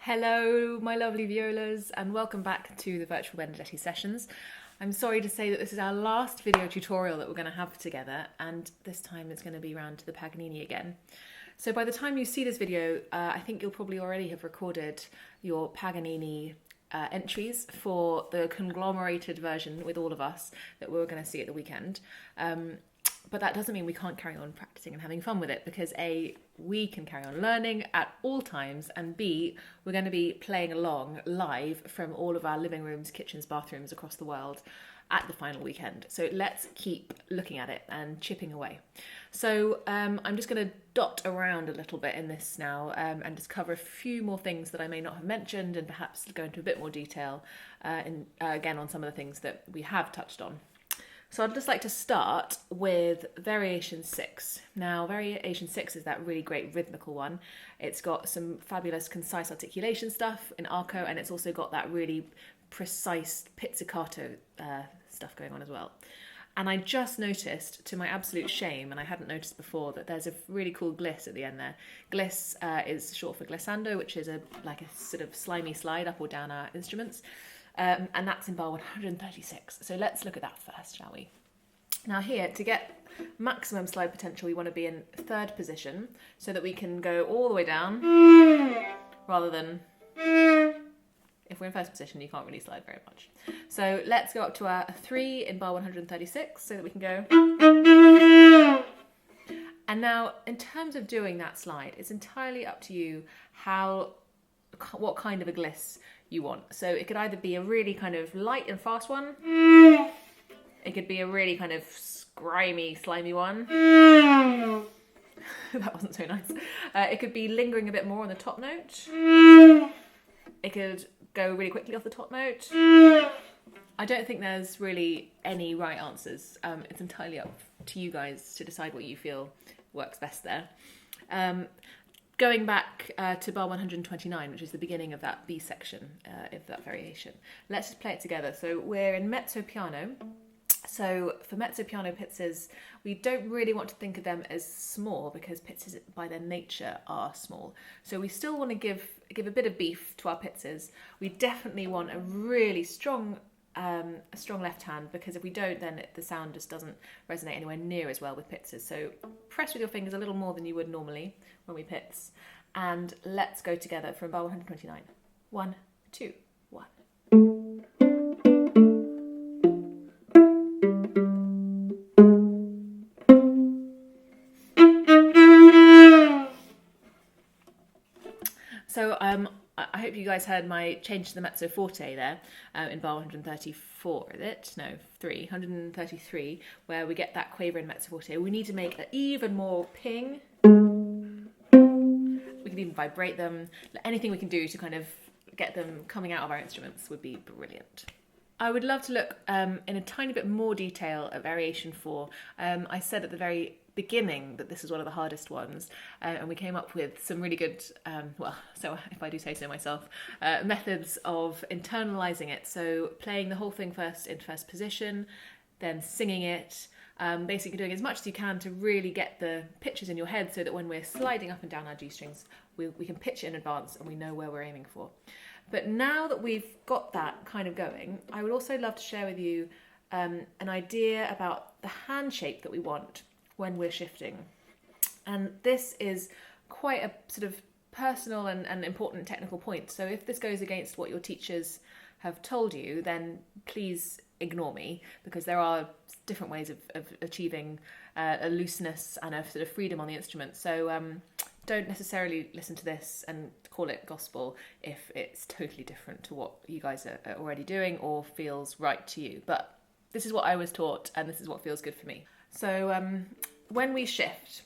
Hello, my lovely violas, and welcome back to the Virtual Benedetti sessions. I'm sorry to say that this is our last video tutorial that we're going to have together, and this time it's going to be round to the Paganini again. So by the time you see this video, I think you'll probably already have recorded your Paganini entries for the conglomerated version with all of us that we're going to see at the weekend. But that doesn't mean we can't carry on practicing and having fun with it, because A, we can carry on learning at all times, and B, we're going to be playing along live from all of our living rooms, kitchens, bathrooms across the world at the final weekend. So let's keep looking at it and chipping away. So I'm just going to dot around a little bit in this now and just cover a few more things that I may not have mentioned, and perhaps go into a bit more detail again on some of the things that we have touched on. So I'd just like to start with Variation 6. Now, Variation 6 is that really great rhythmical one. It's got some fabulous concise articulation stuff in arco, and it's also got that really precise pizzicato stuff going on as well. And I just noticed, to my absolute shame, and I hadn't noticed before, that there's a really cool gliss at the end there. Gliss is short for glissando, which is like a sort of slimy slide up or down our instruments. And that's in bar 136. So let's look at that first, shall we? Now here, to get maximum slide potential, we want to be in third position so that we can go all the way down, rather than, if we're in first position, you can't really slide very much. So let's go up to our 3 in bar 136 so that we can go. And now, in terms of doing that slide, it's entirely up to you what kind of a gliss you want. So it could either be a really kind of light and fast one, it could be a really kind of grimy, slimy one. That wasn't so nice. It could be lingering a bit more on the top note. It could go really quickly off the top note. I don't think there's really any right answers. It's entirely up to you guys to decide what you feel works best there. Going back to bar 129, which is the beginning of that B section of that variation. Let's just play it together. So we're in mezzo piano. So for mezzo piano pizzas, we don't really want to think of them as small, because pizzas by their nature are small. So we still want to give a bit of beef to our pizzas. We definitely want a really strong left hand, because if we don't, then the sound just doesn't resonate anywhere near as well with pizzas. So press with your fingers a little more than you would normally when we pizz, and let's go together from bar 129. 1, 2, 1. So I hope you guys heard my change to the mezzo forte there in bar 134, is it? No, 133, where we get that quaver in mezzo forte. We need to make an even more ping. We can even vibrate them. Anything we can do to kind of get them coming out of our instruments would be brilliant. I would love to look in a tiny bit more detail at Variation 4. I said at the very beginning that this is one of the hardest ones, and we came up with some really good, so if I do say so myself, methods of internalizing it. So playing the whole thing first in first position, then singing it, basically doing as much as you can to really get the pitches in your head, so that when we're sliding up and down our G strings, we can pitch it in advance and we know where we're aiming for. But now that we've got that kind of going, I would also love to share with you an idea about the hand shape that we want when we're shifting. And this is quite a sort of personal and important technical point. So if this goes against what your teachers have told you, then please ignore me, because there are different ways of achieving a looseness and a sort of freedom on the instrument. So don't necessarily listen to this and call it gospel if it's totally different to what you guys are already doing or feels right to you. But this is what I was taught, and this is what feels good for me. So when we shift,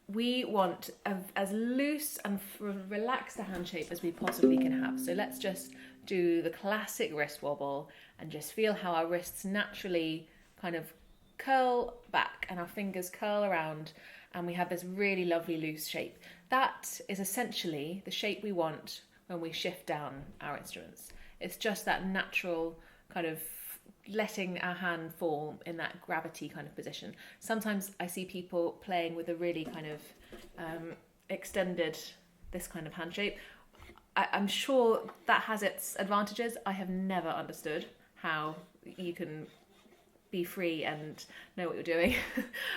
we want as loose and relaxed a hand shape as we possibly can have. So let's just do the classic wrist wobble and just feel how our wrists naturally kind of curl back and our fingers curl around, and we have this really lovely loose shape. That is essentially the shape we want when we shift down our instruments. It's just that natural kind of letting our hand fall in that gravity kind of position. Sometimes I see people playing with a really kind of extended, this kind of hand shape. I'm sure that has its advantages. I have never understood how you can be free and know what you're doing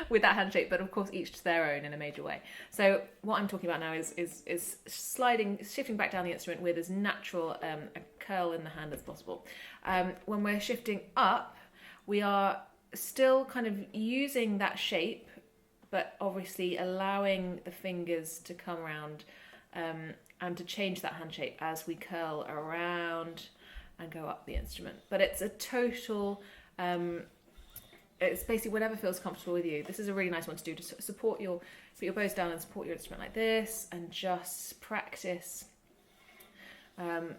with that hand shape, but of course each to their own in a major way. So what I'm talking about now is shifting back down the instrument with as natural a curl in the hand as possible. When we're shifting up, we are still kind of using that shape, but obviously allowing the fingers to come around and to change that hand shape as we curl around and go up the instrument. But it's a total, it's basically whatever feels comfortable with you. This is a really nice one to do, to support your, put your bows down and support your instrument like this, and just practice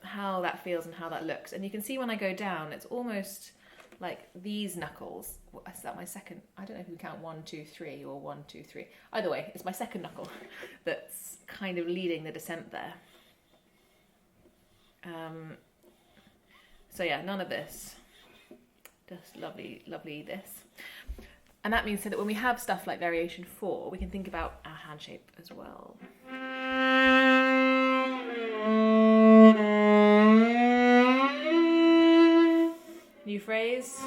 how that feels and how that looks. And you can see when I go down, it's almost like these knuckles. Is that my second? I don't know if we count 1, 2, 3 or 1, 2, 3. Either way, it's my second knuckle that's kind of leading the descent there. So yeah, none of this. Just lovely, lovely this. And that means so that when we have stuff like variation 4, we can think about our hand shape as well. New phrase.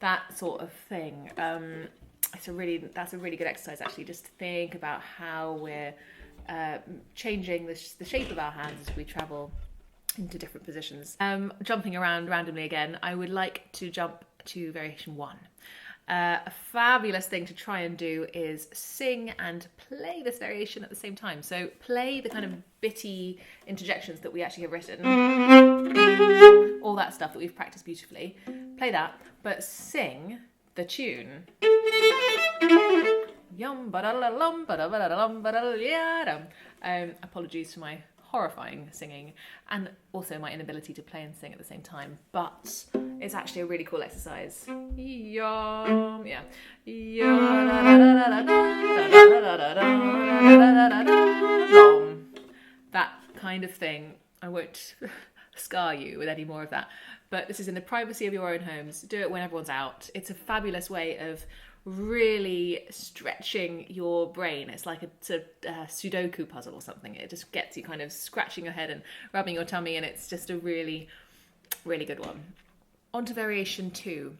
That sort of thing. That's a really good exercise actually, just to think about how we're changing the shape of our hands as we travel into different positions. Jumping around randomly again, I would like to jump to variation 1. A fabulous thing to try and do is sing and play this variation at the same time. So play the kind of bitty interjections that we actually have written, all that stuff that we've practiced beautifully. Play that, but sing the tune. Apologies for my horrifying singing and also my inability to play and sing at the same time, but it's actually a really cool exercise. Yeah. That kind of thing. I won't scar you with any more of that, but this is in the privacy of your own homes. Do it when everyone's out. It's a fabulous way of really stretching your brain. It's like a Sudoku puzzle or something. It just gets you kind of scratching your head and rubbing your tummy, and it's just a really, really good one. On to variation 2.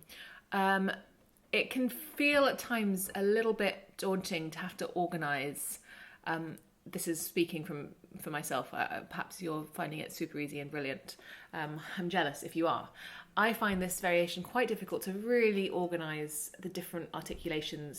It can feel at times a little bit daunting to have to organise. This is speaking for myself. Perhaps you're finding it super easy and brilliant. I'm jealous if you are. I find this variation quite difficult to really organise the different articulations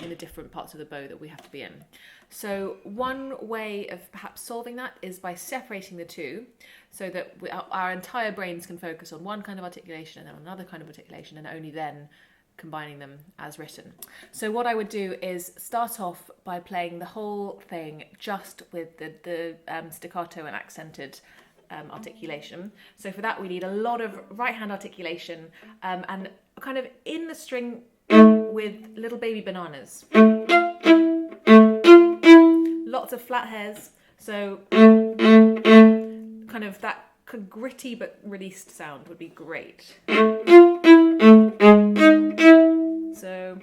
in the different parts of the bow that we have to be in. So one way of perhaps solving that is by separating the two, so that our entire brains can focus on one kind of articulation and then another kind of articulation, and only then combining them as written. So what I would do is start off by playing the whole thing just with the staccato and accented articulation. So for that we need a lot of right hand articulation and kind of in the string with little baby bananas. Lots of flat hairs, so kind of that gritty but released sound would be great. So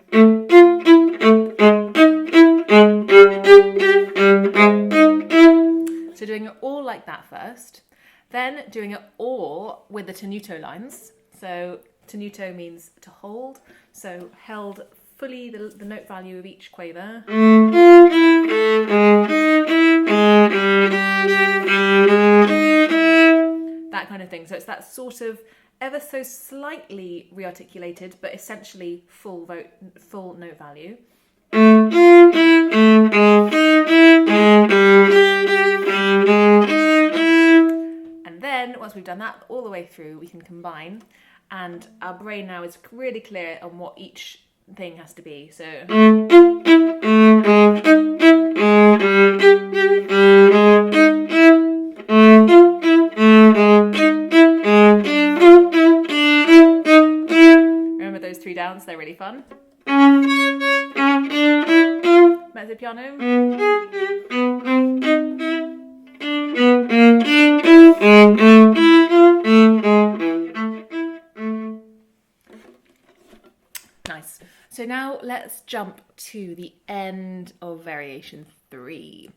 doing it all like that first, then doing it all with the tenuto lines. So tenuto means to hold, so held fully the note value of each quaver. That kind of thing. So it's that sort of ever so slightly rearticulated, but essentially full note value. And then once we've done that all the way through, we can combine, and our brain now is really clear on what each thing has to be. So remember those 3 downs, they're really fun. Mezzo piano. Nice. So now let's jump to the end of variation 3.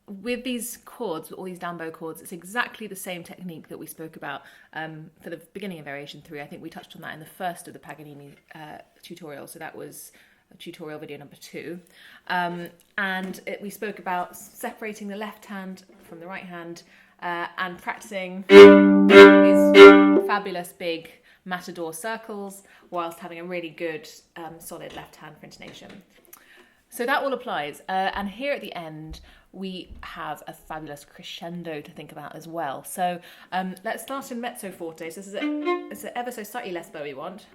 With these chords, all these down bow chords, it's exactly the same technique that we spoke about for the beginning of variation 3. I think we touched on that in the first of the Paganini tutorial, so that was tutorial video number 2. We spoke about separating the left hand from the right hand and practicing these fabulous big matador circles whilst having a really good solid left hand for intonation. So that all applies, and here at the end we have a fabulous crescendo to think about as well. So let's start in mezzo forte. So this is it's an ever so slightly less bow we want.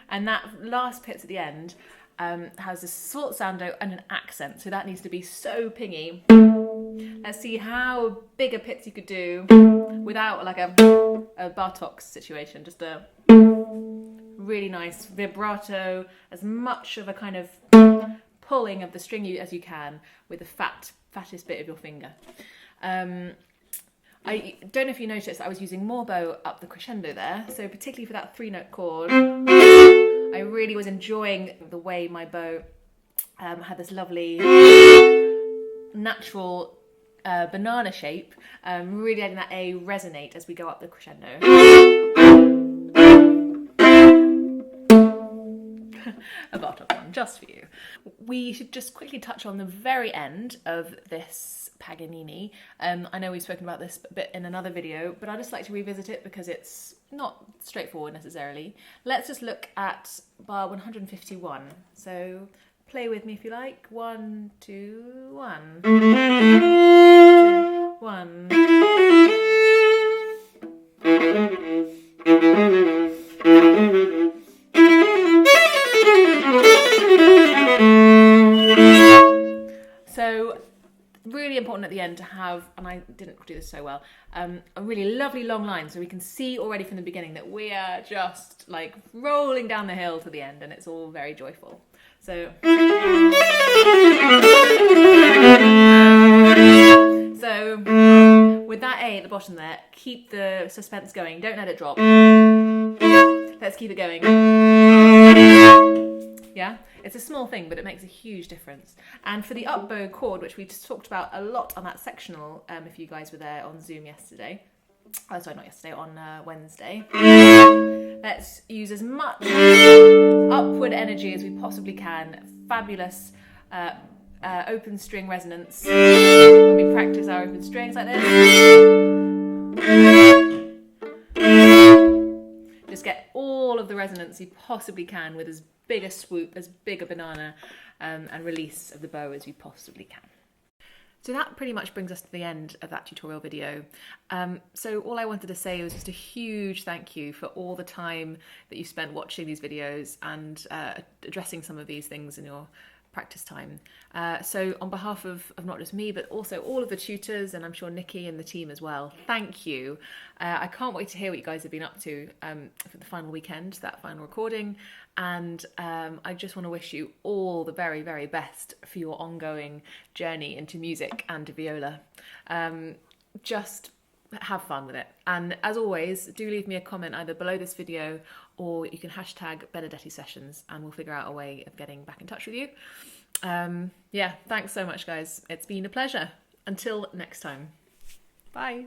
And that last pitch at the end has a sforzando and an accent, so that needs to be so pingy. Let's see how big a pitch you could do without like a Bartók situation, just a really nice vibrato, as much of a kind of pulling of the string as you can with the fattest bit of your finger. I don't know if you noticed, I was using more bow up the crescendo there, so particularly for that 3-note chord, I really was enjoying the way my bow had this lovely natural banana shape, really letting that A resonate as we go up the crescendo. A Bartók one, just for you. We should just quickly touch on the very end of this Paganini. I know we've spoken about this a bit in another video, but I'd just like to revisit it because it's not straightforward necessarily. Let's just look at bar 151. So play with me if you like. 1, 2, 1. 2, 1. So really important at the end to have, and I didn't do this so well, a really lovely long line, so we can see already from the beginning that we are just like rolling down the hill to the end, and it's all very joyful. So with that A at the bottom there, keep the suspense going, don't let it drop. Let's keep it going. Yeah? It's a small thing, but it makes a huge difference. And for the up bow chord, which we just talked about a lot on that sectional, if you guys were there on Zoom yesterday, sorry, not yesterday, on Wednesday, let's use as much upward energy as we possibly can. Fabulous open string resonance when we practice our open strings like this. Just get all of the resonance you possibly can with as big a swoop, as big a banana, and release of the bow as you possibly can. So that pretty much brings us to the end of that tutorial video. So all I wanted to say was just a huge thank you for all the time that you spent watching these videos and addressing some of these things in your practice time. So on behalf of not just me, but also all of the tutors, and I'm sure Nikki and the team as well, thank you. I can't wait to hear what you guys have been up to for the final weekend, that final recording. And I just want to wish you all the very, very best for your ongoing journey into music and to viola. Just have fun with it. And as always, do leave me a comment either below this video, or you can hashtag Benedetti Sessions and we'll figure out a way of getting back in touch with you. Yeah, thanks so much, guys. It's been a pleasure. Until next time. Bye.